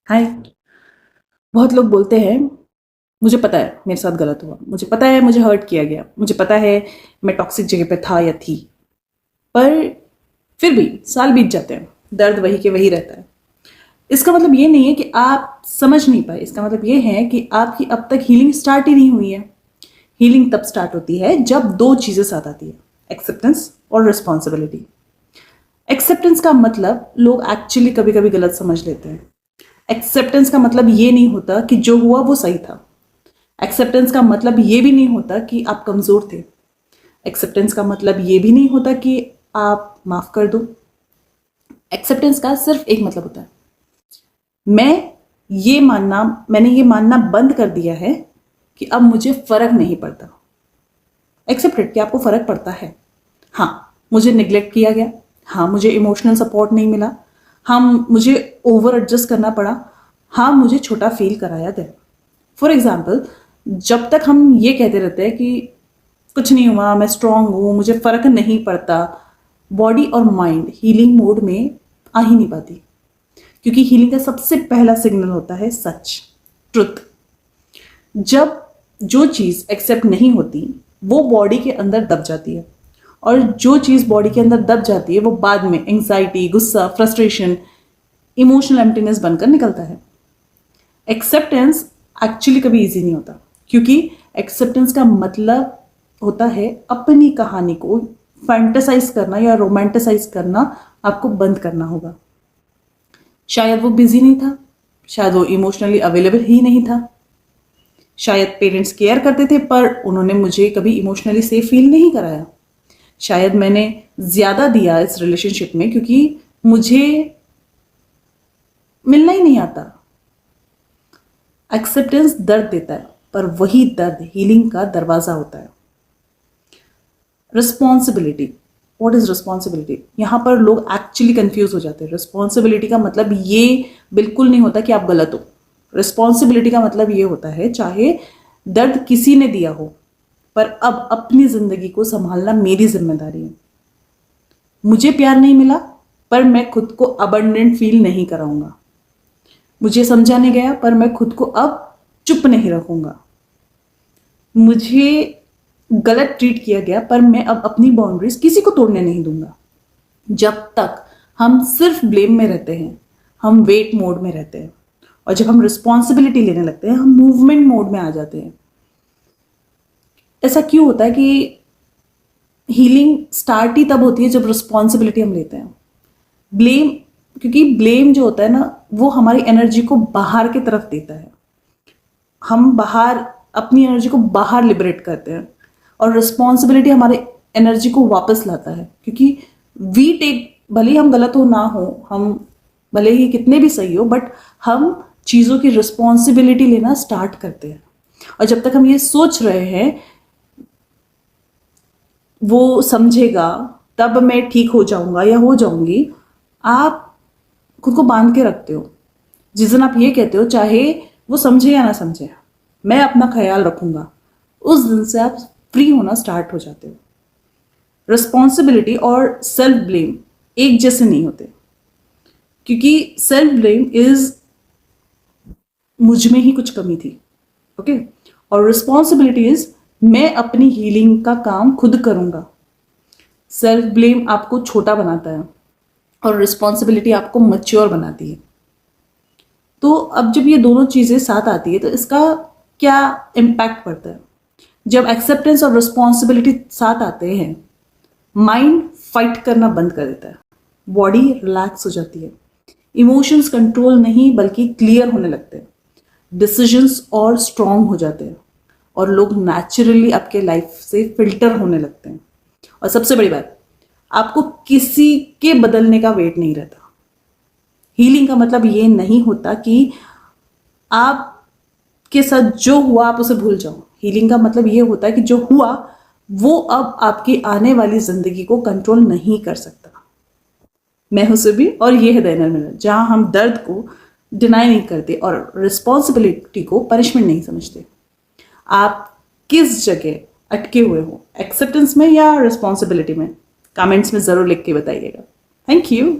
हाय। बहुत लोग बोलते हैं मुझे पता है मेरे साथ गलत हुआ, मुझे पता है मुझे हर्ट किया गया, मुझे पता है मैं टॉक्सिक जगह पे था या थी, पर फिर भी साल बीत जाते हैं, दर्द वही के वही रहता है। इसका मतलब ये नहीं है कि आप समझ नहीं पाए, इसका मतलब ये है कि आपकी अब तक हीलिंग स्टार्ट ही नहीं हुई है। हीलिंग तब स्टार्ट होती है जब दो चीजें साथ आती है, एक्सेप्टेंस और रिस्पॉन्सिबिलिटी। एक्सेप्टेंस का मतलब लोग एक्चुअली कभी कभी गलत समझ लेते हैं। एक्सेप्टेंस का मतलब ये नहीं होता कि जो हुआ वो सही था। एक्सेप्टेंस का मतलब ये भी नहीं होता कि आप कमजोर थे। एक्सेप्टेंस का मतलब ये भी नहीं होता कि आप माफ कर दो। एक्सेप्टेंस का सिर्फ एक मतलब होता है, मैंने ये मानना बंद कर दिया है कि अब मुझे फर्क नहीं पड़ता। एक्सेप्टेड कि आपको फर्क पड़ता है। हाँ, मुझे निग्लेक्ट किया गया। हाँ, मुझे इमोशनल सपोर्ट नहीं मिला। हाँ, मुझे ओवर एडजस्ट करना पड़ा। हाँ, मुझे छोटा फील कराया गया। फॉर एग्जाम्पल, जब तक हम ये कहते रहते हैं कि कुछ नहीं हुआ, मैं स्ट्रांग हूं, मुझे फर्क नहीं पड़ता, बॉडी और माइंड हीलिंग मोड में आ ही नहीं पाती। क्योंकि हीलिंग का सबसे पहला सिग्नल होता है सच, ट्रुथ। जब जो चीज एक्सेप्ट नहीं होती वो बॉडी के अंदर दब जाती है, और जो चीज बॉडी के अंदर दब जाती है वो बाद में एंग्जाइटी, गुस्सा, फ्रस्ट्रेशन, इमोशनल एम्प्टीनेस बनकर निकलता है। एक्सेप्टेंस एक्चुअली कभी इजी नहीं होता, क्योंकि एक्सेप्टेंस का मतलब होता है अपनी कहानी को फैंटेसाइज करना या रोमांटिसाइज करना आपको बंद करना होगा। शायद वो बिजी नहीं था, शायद वो इमोशनली अवेलेबल ही नहीं था, शायद पेरेंट्स केयर करते थे पर उन्होंने मुझे कभी इमोशनली सेफ फील नहीं कराया। शायद मैंने ज्यादा दिया इस रिलेशनशिप में क्योंकि मुझे मिलना ही नहीं आता। एक्सेप्टेंस दर्द देता है, पर वही दर्द हीलिंग का दरवाजा होता है। Responsibility, what is responsibility? यहां पर लोग एक्चुअली कंफ्यूज हो जाते हैं। रिस्पॉन्सिबिलिटी का मतलब ये बिल्कुल नहीं होता कि आप गलत हो। रिस्पॉन्सिबिलिटी का मतलब ये होता है चाहे दर्द किसी ने दिया हो, पर अब अपनी जिंदगी को संभालना मेरी जिम्मेदारी है। मुझे प्यार नहीं मिला, पर मैं खुद को अबंडेंट फील नहीं कराऊंगा। मुझे समझा नहीं गया, पर मैं खुद को अब चुप नहीं रखूंगा। मुझे गलत ट्रीट किया गया, पर मैं अब अपनी बाउंड्रीज किसी को तोड़ने नहीं दूंगा। जब तक हम सिर्फ ब्लेम में रहते हैं, हम वेट मोड में रहते हैं, और जब हम रिस्पॉन्सिबिलिटी लेने लगते हैं, हम मूवमेंट मोड में आ जाते हैं। ऐसा क्यों होता है कि हीलिंग स्टार्ट ही तब होती है जब रिस्पॉन्सिबिलिटी हम लेते हैं। ब्लेम, क्योंकि ब्लेम जो होता है ना, वो हमारी एनर्जी को बाहर की तरफ देता है। हम बाहर अपनी एनर्जी को बाहर लिबरेट करते हैं, और रिस्पॉन्सिबिलिटी हमारे एनर्जी को वापस लाता है। क्योंकि वी टेक, भले ही हम गलत हो ना हो, हम भले ही कितने भी सही हो, बट हम चीज़ों की रिस्पॉन्सिबिलिटी लेना स्टार्ट करते हैं। और जब तक हम ये सोच रहे हैं वो समझेगा तब मैं ठीक हो जाऊंगा या हो जाऊंगी, आप खुद को बांध के रखते हो। जिस दिन आप ये कहते हो चाहे वो समझे या ना समझे, मैं अपना ख्याल रखूंगा, उस दिन से आप फ्री होना स्टार्ट हो जाते हो। रिस्पॉन्सिबिलिटी और सेल्फ ब्लेम एक जैसे नहीं होते, क्योंकि सेल्फ ब्लेम इज मुझ में ही कुछ कमी थी, ओके, और रिस्पॉन्सिबिलिटी इज मैं अपनी हीलिंग का काम खुद करूंगा। सेल्फ ब्लेम आपको छोटा बनाता है, और रिस्पॉन्सिबिलिटी आपको मैच्योर बनाती है। तो अब जब ये दोनों चीजें साथ आती है तो इसका क्या इम्पैक्ट पड़ता है? जब एक्सेप्टेंस और रिस्पॉन्सिबिलिटी साथ आते हैं, माइंड फाइट करना बंद कर देता है, बॉडी रिलैक्स हो जाती है, इमोशंस कंट्रोल नहीं बल्कि क्लियर होने लगते हैं, डिसीजंस और स्ट्रांग हो जाते हैं, और लोग नेचुरली आपके लाइफ से फिल्टर होने लगते हैं। और सबसे बड़ी बात, आपको किसी के बदलने का वेट नहीं रहता। हीलिंग का मतलब ये नहीं होता कि आपके साथ जो हुआ आप उसे भूल जाओ। हीलिंग का मतलब ये होता है कि जो हुआ वो अब आपकी आने वाली जिंदगी को कंट्रोल नहीं कर सकता। मैं हूं सुबी, और ये है द इनर मिरर, जहां हम दर्द को डिनाई नहीं करते और रिस्पॉन्सिबिलिटी को पनिशमेंट नहीं समझते। आप किस जगह अटके हुए हो, एक्सेप्टेंस में या रिस्पॉन्सिबिलिटी में? कमेंट्स में जरूर लिख के बताइएगा। Thank you.